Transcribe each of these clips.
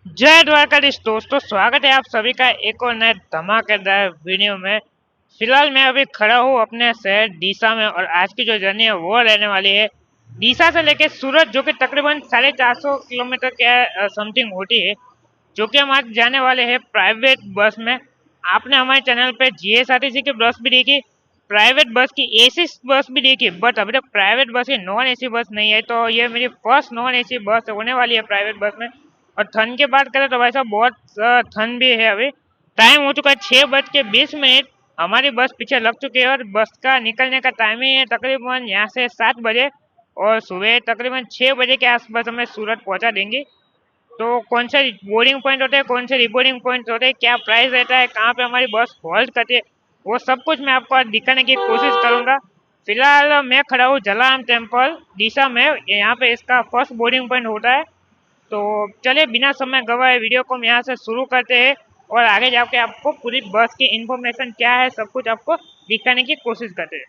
जय द्वारकाधीश दोस्तों, स्वागत है आप सभी का एक और नए धमाकेदार वीडियो में। फिलहाल मैं अभी खड़ा हूँ अपने शहर डीसा में और आज की जो जर्नी है वो रहने वाली है डीसा से लेके सूरत, जो कि तकरीबन 450 किलोमीटर के समथिंग होती है, जो कि हम आज जाने वाले हैं प्राइवेट बस में। आपने हमारे चैनल पे जीएसआरटीसी की बस भी देखी, प्राइवेट बस की एसी बस भी देखी, बट अभी तक प्राइवेट बस की नॉन एसी बस नहीं है। तो ये मेरी फर्स्ट नॉन एसी बस होने वाली है प्राइवेट बस में। और ठंड की बात करें तो भाई साहब बहुत ठंड भी है। अभी टाइम हो चुका है 6:20। हमारी बस पीछे लग चुकी है और बस का निकलने का टाइम ही है तकरीबन यहाँ से 7 बजे, और सुबह तकरीबन 6 बजे के आसपास हमें सूरत पहुँचा देंगे। तो कौन से बोर्डिंग पॉइंट होते हैं, कौन से रिबोर्डिंग पॉइंट होते हैं, क्या प्राइस रहता है, कहाँ पे हमारी बस हॉल्ट करती है, वो सब कुछ मैं आपको आज दिखाने की कोशिश करूंगा। फिलहाल मैं खड़ा हूँ जलाराम टेम्पल दिशा में, यहाँ पे इसका फर्स्ट बोर्डिंग पॉइंट होता है। तो चलिए बिना समय गवाए वीडियो को हम यहाँ से शुरू करते हैं और आगे जाके आपको पूरी बस की इंफॉर्मेशन क्या है सब कुछ आपको दिखाने की कोशिश करते हैं।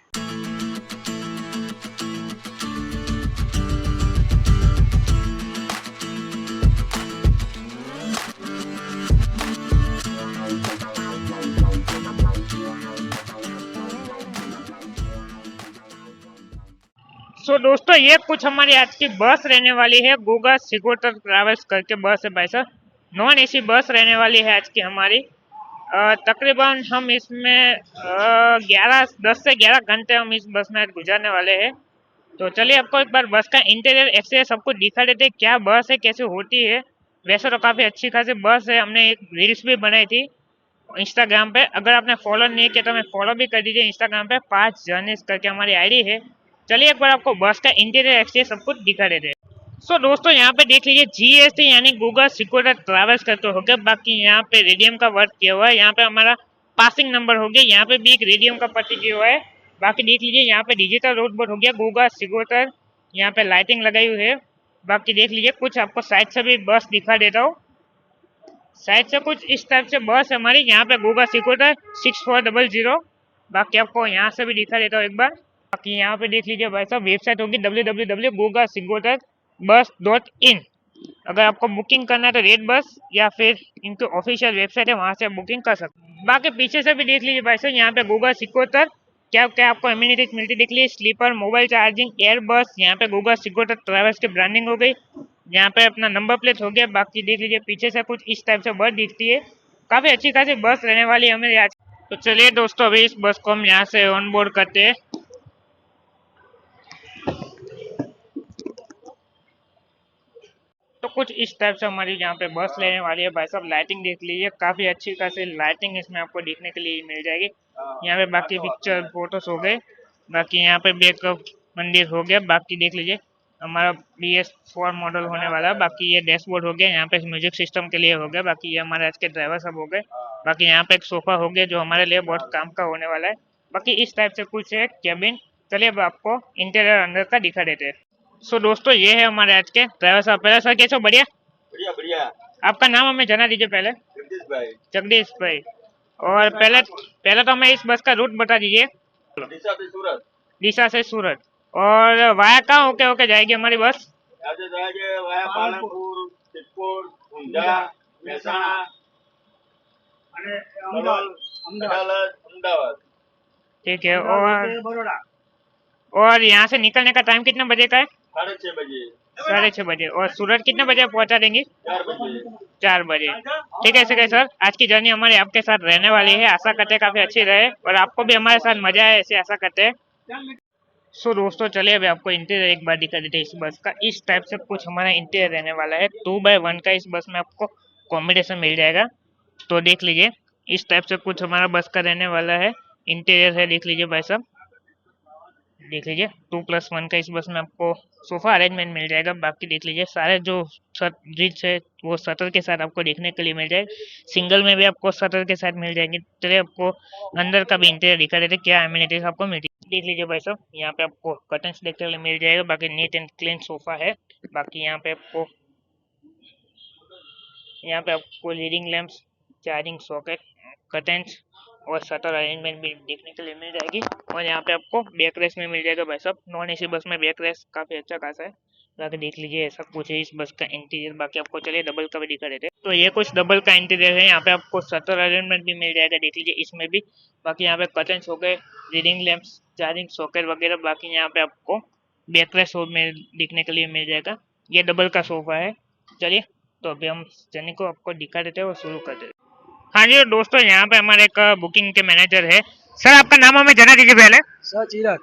दोस्तों ये कुछ हमारी आज की बस रहने वाली है, गोगा सिगोटर ट्रैवल्स करके बस है भाई साहब। नॉन एसी बस रहने वाली है आज की हमारी। तकरीबन हम इसमें 10 से 11 घंटे हम इस बस में आज गुजारने वाले हैं। तो चलिए आपको एक बार बस का इंटीरियर एक्सटीरियर सब कुछ दिखा देते हैं, क्या बस है, कैसे होती है। वैसे तो काफ़ी अच्छी खासी बस है, हमने एक रील्स भी बनाई थी इंस्टाग्राम पे। अगर आपने फॉलो नहीं किया तो हमें फॉलो भी कर दीजिए इंस्टाग्राम पे, 5 जर्नीज करके हमारी आईडी है। चलिए एक बार आपको बस का इंटीरियर एक्सटीरियर सब कुछ दिखा देते हैं। दोस्तों यहाँ पे देख लीजिए जीएसटी यानी गूगल सिक्योरिटी ट्रैवल्स करते हो गया। बाकी यहाँ पे रेडियम का वर्क किया हुआ है, यहाँ पे हमारा पासिंग नंबर हो गया, यहाँ पे भी एक रेडियम का पट्टी किया हुआ है। बाकी देख लीजिए यहाँ पे डिजिटल रोड बोर्ड हो गया गूगल सिक्योरिटी, यहाँ पे लाइटिंग लगाई हुई है। बाकी देख लीजिए कुछ आपको साइड से भी बस दिखा देता हूँ। साइड से कुछ इस टाइप से बस है हमारी, यहाँ पे गूगल सिक्योरिटी 6400। बाकी आपको यहाँ से भी दिखा देता हूँ एक बार। बाकी यहाँ पे देख लीजिए भाई साहब, वेबसाइट होगी www.gogasingotech.bus.in। अगर आपको बुकिंग करना है तो रेड बस या फिर इनकी ऑफिशियल वेबसाइट है, वहां से बुकिंग कर सकते हैं। बाकी पीछे से भी देख लीजिए भाई साहब, यहाँ पे गूगल सिक्योरिटी क्या क्या आपको एम्यूनिटीज मिलती देख लीजिए, स्लीपर, मोबाइल चार्जिंग, एयर बस, यहाँ पे गूगल सिक्योरिटी ट्रैवल्स की ब्रांडिंग हो गई, यहाँ पे अपना नंबर प्लेट हो गया। बाकी देख लीजिए पीछे से कुछ इस टाइप से बस दिखती है, काफी अच्छी खासी बस रहने वाली है हमें आज। तो चलिए दोस्तों अभी इस बस को हम यहाँ से ऑन बोर्ड करते हैं। तो कुछ इस टाइप से हमारी यहाँ पे बस लेने वाली है भाई साहब। लाइटिंग देख लीजिए, काफी अच्छी खासी लाइटिंग इसमें आपको देखने के लिए मिल जाएगी। यहाँ पे बाकी पिक्चर फोटोस हो गए, बाकी यहाँ पे बैकअप मंदिर हो गया। बाकी देख लीजिए हमारा BS4 मॉडल होने वाला है। बाकी ये डैशबोर्ड हो गया, यहाँ पे म्यूजिक सिस्टम के लिए हो गया। बाकी ये हमारे आज के ड्राइवर सब हो गए। बाकी यहाँ पे एक सोफा हो गया जो हमारे लिए बहुत काम का होने वाला है। बाकी इस टाइप से कुछ है कैबिन। चलिए अब आपको इंटीरियर अंदर का दिखा देते हैं। दोस्तों ये है हमारे आज के ड्राइवर साहब। पहले सर कैसे हो? बढ़िया बढ़िया बढ़िया। आपका नाम हमें जाना दीजिए पहले। जगदीश भाई। जगदीश भाई। और पहले पहले तो हमें इस बस का रूट बता दीजिए। दिशा से सूरत। दिशा से सूरत। और वाया कहाँ होके होके जाएगी हमारी बस? यहाँ से जाएगी वाया पालनपुर, सिद्धपुर, ऊंझा, मेहसाणा, अहमदाबाद। ठीक है। और यहाँ से निकलने का टाइम कितने बजे का है? 6:30 बजे। 6:30 बजे। और सूरत कितने बजे पहुँचा देंगे? 4 बजे। 4 बजे। ठीक है सर, आज की जर्नी हमारी आपके साथ रहने वाली है। आशा करते हैं काफी अच्छी रहे और आपको भी हमारे साथ मजा आए, ऐसे आशा करते हैं। दोस्तों चलिए अभी आपको इंटीरियर एक बार दिखा देते हैं इस बस का। इस टाइप से कुछ हमारा इंटीरियर रहने वाला है। 2x1 का इस बस में आपको कॉम्बिनेशन मिल जाएगा। तो देख लीजिए इस टाइप से कुछ हमारा बस का रहने वाला है इंटीरियर है। देख लीजिए भाई साहब, देख लीजिए 2+1 का इस बस में आपको सोफा अरेंजमेंट मिल जाएगा। बाकी देख लीजिए सारे जो ब्रिज है वो शटर के साथ आपको देखने के लिए मिल जाएगा। सिंगल में भी आपको शटर के साथ मिल जाएंगे। चलिए आपको अंदर का भी इंटीरियर दिखा देते क्या एमिनिटीज आपको मिलती है। देख लीजिए भाई साहब, यहाँ पे आपको कर्टन्स देखने के लिए मिल जाएगा। बाकी नीट एंड क्लीन सोफा है। बाकी यहाँ पे आपको reading lamps, charging socket, curtains और शटर अरेंजमेंट भी देखने के लिए मिल जाएगी। और यहाँ पे आपको बैक रेस्ट में मिल जाएगा भाई साहब। नॉन एसी बस में बैक रेस्ट काफ़ी अच्छा खासा है। बाकी देख लीजिए ऐसा कुछ है इस बस का इंटीरियर। बाकी आपको चलिए डबल का भी दिखा देते हैं। तो ये कुछ डबल का इंटीरियर है। यहाँ पे आपको शटर अरेंजमेंट भी मिल जाएगा, देख लीजिए इसमें भी। बाकी यहाँ पे कर्टन्स हो गए, रीडिंग लैंप्स, चार्जिंग सॉकेट वगैरह। बाकी यहाँ पे आपको बैकलेस शो में दिखने के लिए मिल जाएगा। ये डबल का सोफा है। चलिए तो अभी हम जर्नी को आपको दिखा देते हैं और शुरू कर देते हैं। हाँ जी दोस्तों, यहाँ पे हमारे एक बुकिंग के मैनेजर है। सर आपका नाम हमें जना दीजिए पहले। सर चिराग।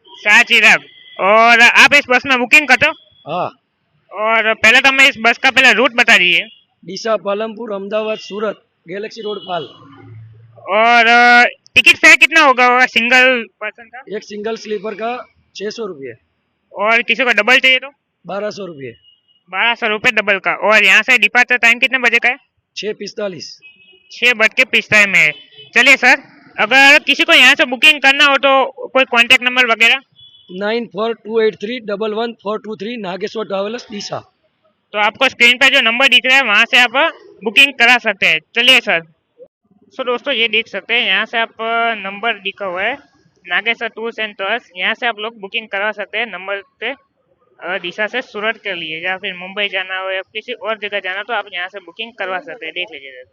शाह चिराग। और आप इस बस में बुकिंग करते हो? हाँ। और पहले तो हमें इस बस का पहले रूट बता दीजिए। ડીસા પાલનપુर अहमदाबाद सूरत गैलेक्सी रोड पाल। और टिकट फेयर कितना होगा सिंगल पर्सन का? एक सिंगल स्लीपर का 600 रुपये। और किसी को डबल चाहिए तो? 1200 रुपये। 1200 रुपये डबल का। और यहाँ से डिपार्चर टाइम कितने बजे का है? 6:45। 6:45 में है। चलिए सर, अगर किसी को यहाँ से बुकिंग करना हो तो कोई कांटेक्ट नंबर वगैरह? 9428311423 नागेश्वर ट्रैवलर्स ડીસા। तो आपको स्क्रीन पर जो नंबर दिख रहा है वहाँ से आप बुकिंग करा सकते हैं। चलिए सर। सो दोस्तों ये देख सकते हैं, यहाँ से आप नंबर दिखा हुआ है नागेश्वर टूर्स एंड ट्रैवल्स। यहाँ से आप लोग बुकिंग करा सकते हैं नंबर पे। दिशा से सूरत के लिए या फिर मुंबई जाना हो या किसी और जगह जाना हो तो आप यहाँ से बुकिंग करवा सकते हैं, देख लीजिए।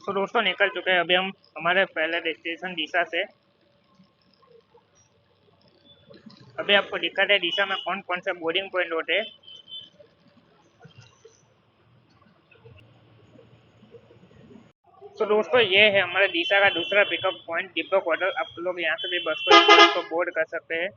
तो दोस्तों निकल चुके हैं अभी हम हमारे पहले डेस्टिनेशन दिशा से। अभी आपको दिक्कत है दिशा में कौन कौन से बोर्डिंग पॉइंट होते हैं। तो दोस्तों ये है हमारे दिशा का दूसरा पिकअप पॉइंट दीपक होटल। आप लोग यहाँ से भी बस को बोर्ड कर सकते हैं।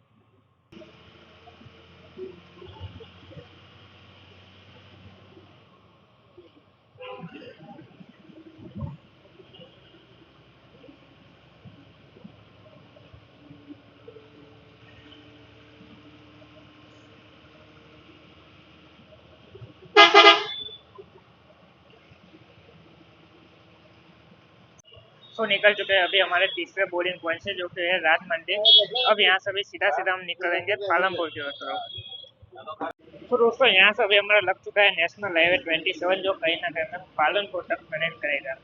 तो निकल चुके हैं अभी हमारे तीसरे बोर्डिंग पॉइंट से, जो कि है राज मंदिर। अब यहाँ से अभी सीधा सीधा हम निकलेंगे पालमपुर की तरफ। तो दोस्तों यहाँ से अभी हमारा लग चुका है नेशनल हाईवे 27, जो कहीं ना कहीं हमें पालनपुर तक कनेक्ट करेगा।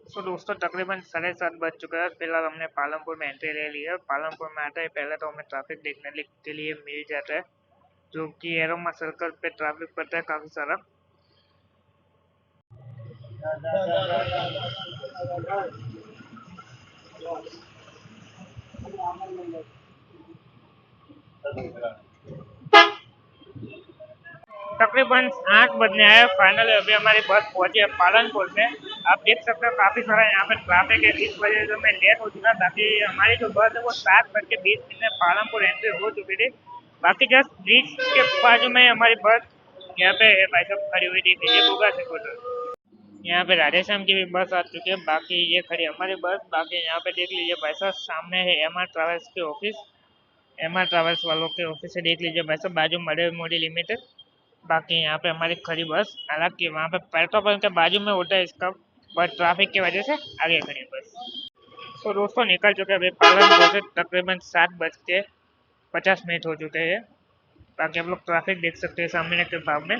तो दोस्तों तकरीबन 7:30 बज चुका है। फिलहाल हमने पालमपुर में एंट्री ले ली है। पालमपुर में आते ही पहले तो हमें ट्रैफिक देखने के लिए मिल जाता है, जो कि एरोमा सर्कल पे ट्रैफिक पड़ता है काफी सारा। तकरीबन 8 बजने आए। फाइनली अभी हमारी बस पहुंची है पालनपुर से। आप देख सकते हो काफी सारा यहाँ पे ट्रैफिक है, इस वजह से मैं लेट हो चुका। ताकि हमारी जो बस है वो 7:20 में पालनपुर एंट्री हो चुकी थी। बाकी जस्ट ब्रिज के बाजू में हमारी बस यहाँ पे भाई साहब खड़ी हुई थी, ये होगा सिक्योर। यहाँ पे राधेश्याम की भी बस आ चुकी है। बाकी ये खड़ी हमारी बस। बाकी यहाँ पे देख लीजिए भाई साहब, सामने है MR ट्रैवल्स के ऑफिस। MR ट्रैवल्स वालों के ऑफिस से देख लीजिए भाई साहब, बाजू मडे मोडी लिमिटेड। बाकी यहाँ पे हमारी खड़ी बस, हालांकि वहाँ पे पेट्रोल पंप के बाजू में होता है इसका, बट ट्रैफिक की वजह से आगे खड़ी है बस। तो दोस्तों निकल चुके हैं अभी पालनपुर से। तकरीबन 7:50 हो चुके हैं। बाकी आप लोग ट्रैफिक देख सकते हैं सामने के भाग में।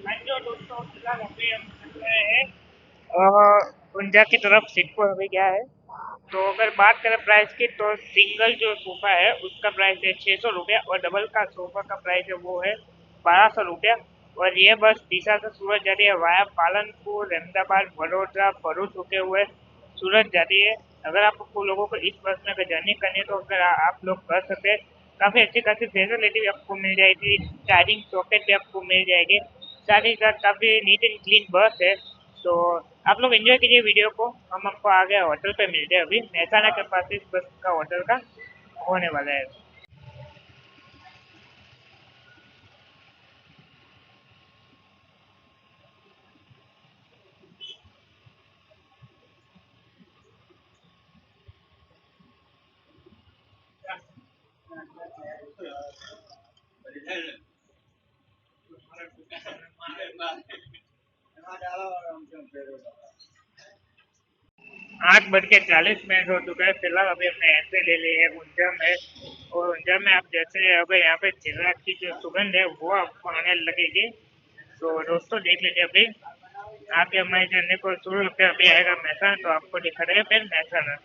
हाँ जी, और दोस्तों फिलहाल अभी हम चल रहे हैं ऊंझा की तरफ। सिद्धपुर अभी क्या है, तो अगर बात करें प्राइस की, तो सिंगल जो सोफा है उसका प्राइस है 600 रुपया, और डबल का सोफा का प्राइस है वो है 1200 रुपया। और ये बस दिशा से सूरत जाती है वाया पालनपुर, अहमदाबाद, वडोदरा, भरूच होते हुए सूरत जाती है। अगर आपको लोगों को इस बस में अगर जर्नी करनी है तो अगर आप लोग कर सकते हैं। काफ़ी अच्छी खासी फैसिलिटी भी आपको मिल जाएगी, चार्जिंग सॉकेट भी आपको मिल जाएगी, साथ ही साथ काफ़ी नीट एंड क्लीन बस है। तो आप लोग एंजॉय कीजिए वीडियो को। हम आपको आगे होटल पे मिलते हैं, अभी महसाना के पास इस बस का होटल का होने वाला है। 8:40 हो चुका है। फिलहाल अभी हमने एंट्री ले ली है ऊंझा में। और ऊंझा में आप जैसे अभी यहाँ पे चिराग की जो सुगंध है वो आपको आने लगेगी। तो दोस्तों देख लीजिए अभी आगे हमारी जर्नी को शुरू होकर अभी आएगा महसाना, तो आपको दिखा रहे हैं फिर महसाना।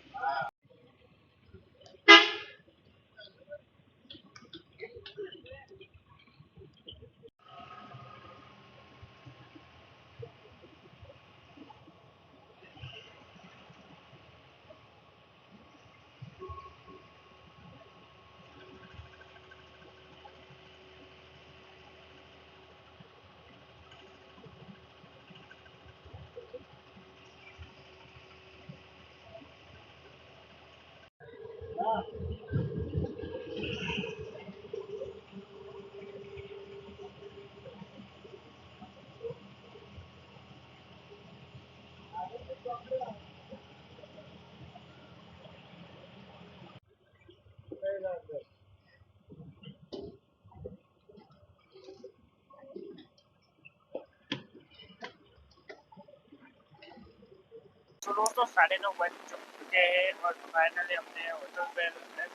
दोस्तों 9:30 बज चुके हैं और फाइनली हमने होटल पे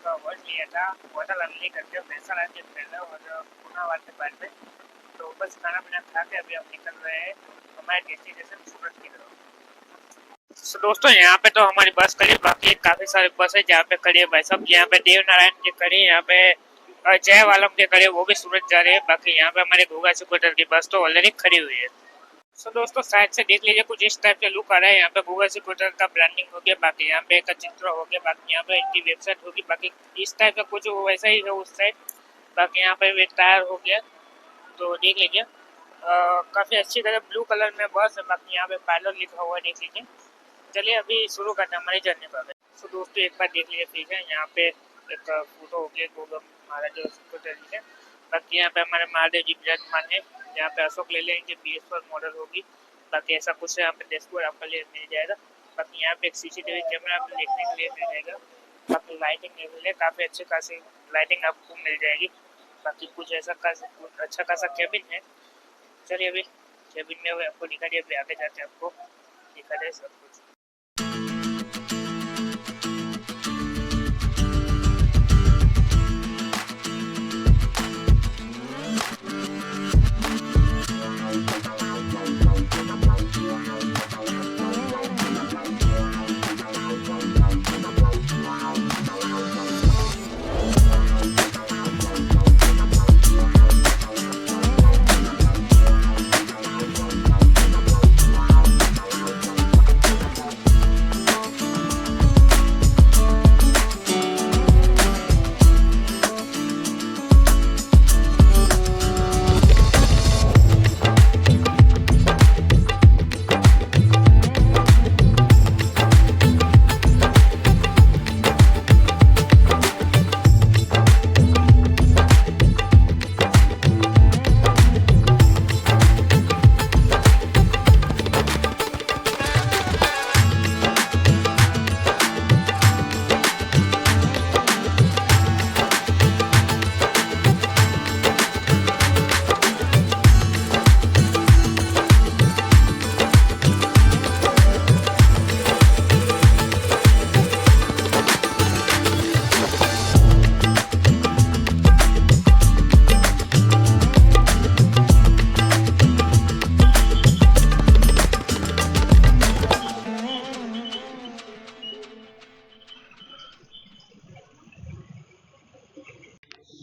का होल्ड लिया था होटल अगली करके मेहसाणा के पहले और पूनावाला के बाद में। तो बस खाना पीना खा के अभी हम निकल रहे हैं हमारे डेस्टिनेशन सूरत की तरफ। तो दोस्तों यहाँ पे तो हमारी बस खड़ी, बाकी काफी सारी बस है जहाँ पे खड़ी है भाई साहब। यहाँ पे देव नारायण की खड़ी है, यहाँ पे जय वालम की खड़ी है, वो भी सूरत जा रही है। बाकी यहाँ पे हमारे घोघा स्कूटर की बस तो ऑलरेडी खड़ी हुई है। सो दोस्तों साइड से देख लीजिए कुछ इस टाइप का लुक आ रहा है। यहाँ पे गूगल स्कूटर का ब्रांडिंग हो गया, बाकी यहाँ पे एक चित्र हो गया, बाकी यहाँ पे इनकी वेबसाइट होगी, बाकी इस टाइप का कुछ वैसा ही है उस साइड। बाकी यहाँ पे एक टायर हो गया, तो देख लीजिए काफी अच्छी तरह ब्लू कलर में बस है। बाकी यहाँ पे पायलट लिखा हुआ है, देख लीजिए। चलिए अभी शुरू करते हैं हमारी जर्नी पर। सो दोस्तों एक बार देख लीजिए पीछे, यहाँ पे एक फोटो हो गया गूगल महाराज स्कूटर जी है। बाकी यहाँ पे हमारे महादेव जी विराजमान है। यहाँ पे अशोक ले लेंगे, BS4 मॉडल होगी। बाकी ऐसा कुछ यहाँ पे डैशबोर्ड आपके लिए मिल जाएगा। बाकी यहाँ पे एक CCTV कैमरा आपको देखने के लिए मिल जाएगा। बाकी लाइटिंग लेवल है, काफ़ी अच्छी खासी लाइटिंग आपको मिल जाएगी। बाकी कुछ ऐसा अच्छा खासा कैबिन है। चलिए अभी कैबिन में आपको दिखा दिया, अभी आगे जाते हैं आपको दिखा दे सब कुछ।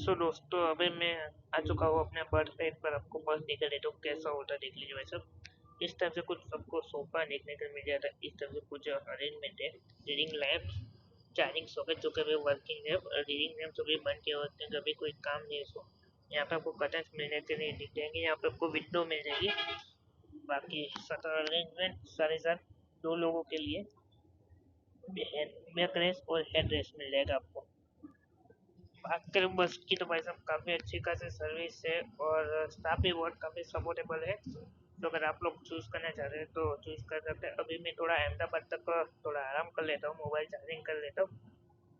सो दोस्तों अभी मैं आ चुका हूँ अपने बर्थ साइड पर। आपको बस दिखा देता हूँ कैसा होता है, देख लीजिए भाई साहब। इस टाइप से कुछ सबको सोफा देखने को मिल जाता है। इस टाइप से कुछ अरेंजमेंट है, रीडिंग लैम्प, चार्जिंग सॉकेट जो कभी वर्किंग है, रीडिंग लैम्प सभी बंद किए होते हैं, कभी कोई काम नहीं है। सो यहाँ पे आपको कर्टन्स मिलने के लिए दिख जाएंगे, यहाँ पे आपको विंडो मिल जाएगी। बाकी शटर अरेंजमेंट सारे साथ 2 लोगों के लिए बैक रेस्ट और हेड रेस्ट मिल जाएगा आपको। बात करें बस की तो भाई साहब काफ़ी अच्छी खासी सर्विस है और स्टाफ भी बहुत काफ़ी सपोर्टेबल है। तो अगर आप लोग चूज़ करना चाह रहे हैं तो चूज़ कर सकते हैं। अभी मैं थोड़ा अहमदाबाद तक थोड़ा आराम कर लेता हूँ, मोबाइल चार्जिंग कर लेता हूँ,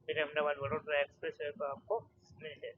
फिर अहमदाबाद वडोदरा एक्सप्रेस वे को आपको मिल जाए।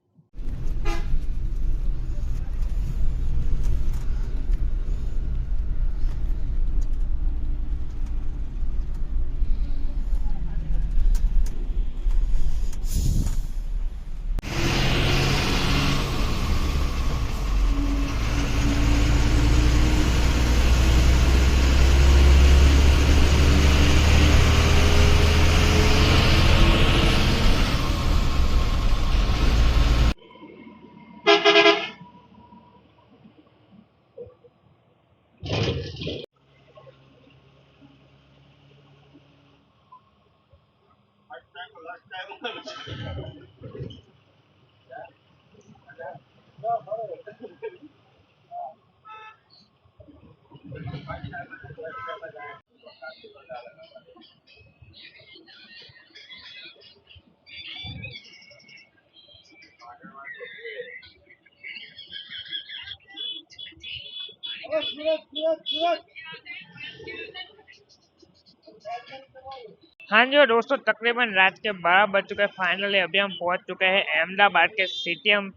हाँ जी दोस्तों तकरीबन रात के 12 बज चुके हैं। फाइनली अभी हम पहुंच चुके हैं अहमदाबाद के CTM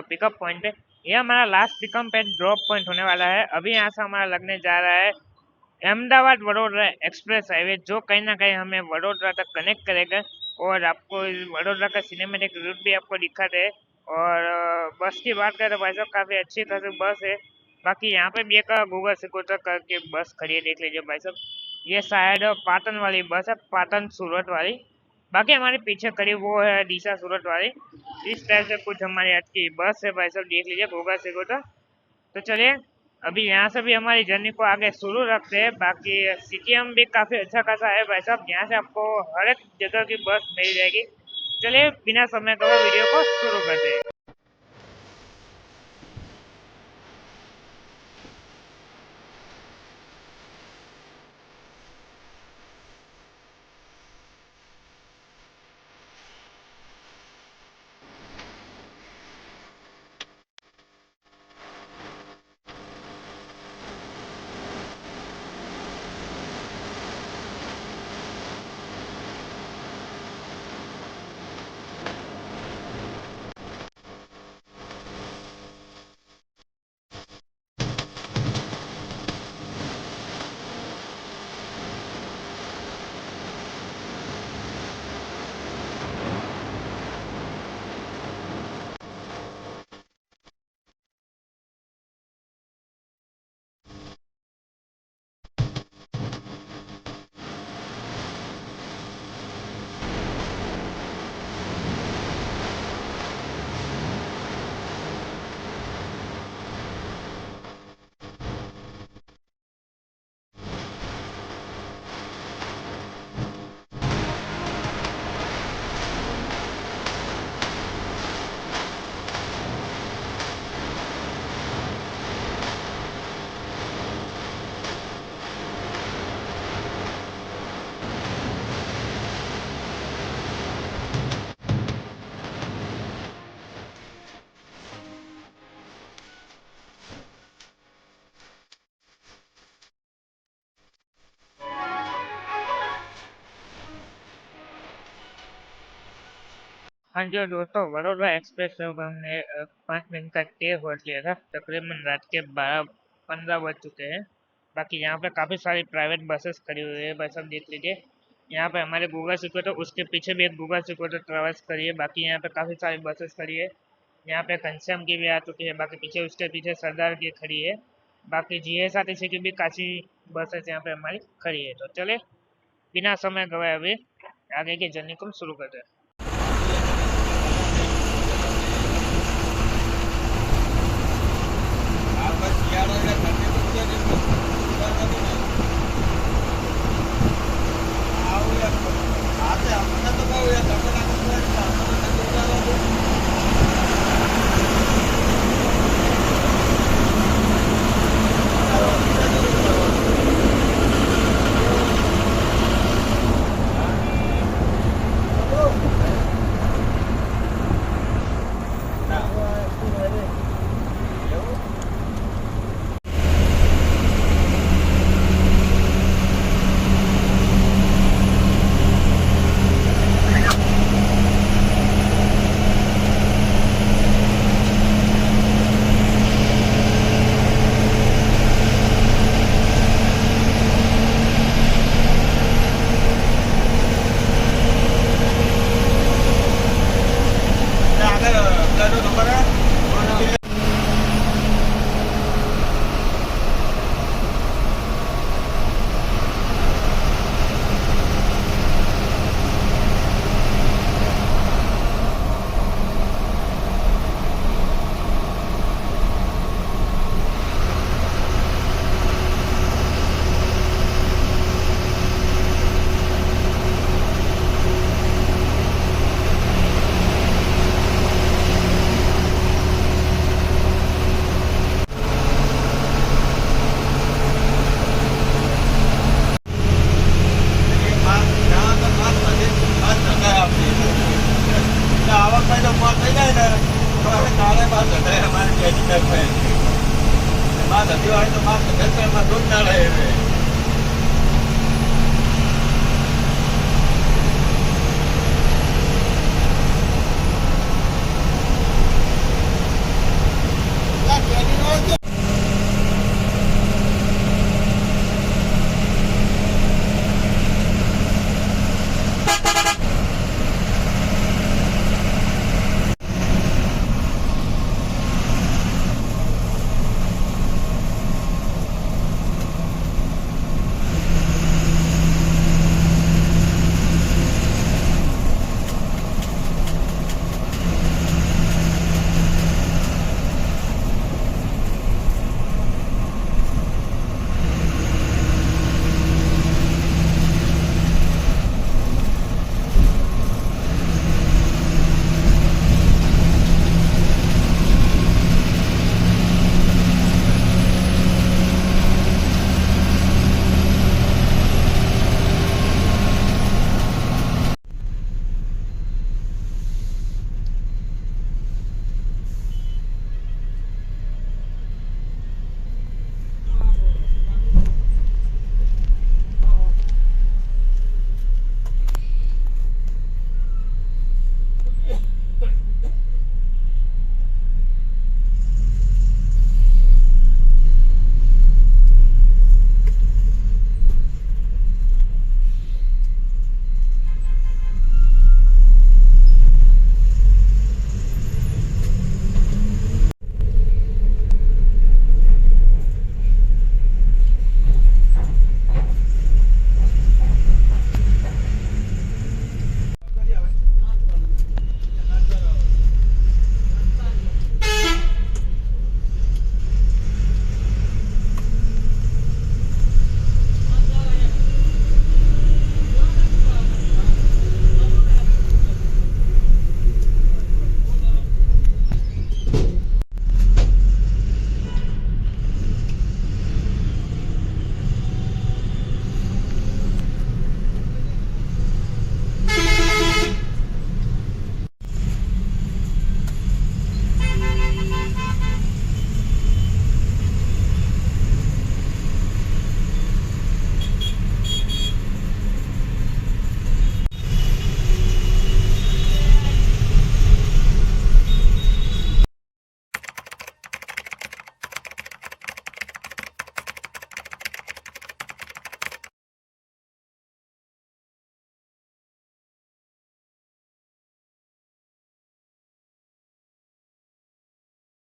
पिकअप पॉइंट पे। यह हमारा last pickup and drop point होने वाला है। अभी यहाँ से हमारा लगने जा रहा है अहमदाबाद वडोदरा एक्सप्रेस हाईवे जो कहीं ना कहीं हमें वडोदरा तक कनेक्ट करेगा और आपको वडोदरा का सिनेमेटिक रूट भी आपको दिखाते हैं। और बस की बात करें तो भाई साहब काफ़ी अच्छी खासी बस है। बाकी यहाँ पे भी एक गूगल स्कूटर करके बस खड़ी है, देख लीजिए भाई साहब। ये शायद पाटन वाली बस है, पाटन सूरत वाली। बाकी हमारे पीछे खड़ी वो है डीसा सूरत वाली। इस टाइप से कुछ हमारी आज की बस है भाई साहब, देख लीजिए गूगल स्कूटर। तो चलिए अभी यहाँ से भी हमारी जर्नी को आगे शुरू रखते हैं। बाकी सीटीएम भी काफ़ी अच्छा खासा है भाई साहब, यहाँ से आपको हर एक जगह की बस मिल जाएगी। चलिए बिना समय गवाए वीडियो को शुरू करते हैं। हाँ जी दोस्तों, वडोदरा एक्सप्रेस में हमने 5 मिनट का स्टे होल्ड लिया था। तकरीबन रात के 12:15 बज चुके हैं। बाकी यहाँ पे काफ़ी सारी प्राइवेट बसेस खड़ी हुई है भाई साहब, देख लीजिए। यहाँ पे हमारे गूगल स्कूटर, उसके पीछे भी एक गूगल स्कूटर ट्रेवल्स खड़ी है। बाकी यहाँ पे काफ़ी सारी बसेस खड़ी है। यहाँ पे घनश्याम की भी आ चुकी है। बाकी पीछे उसके पीछे सरदार की खड़ी है। बाकी GSRTC की भी काफ़ी बसेस यहाँ पे हमारी खड़ी है। तो चले बिना समय गवाए अभी आगे की जर्नी को शुरू करते हैं। हमारे तो मास्क घर पे दूध ना रहे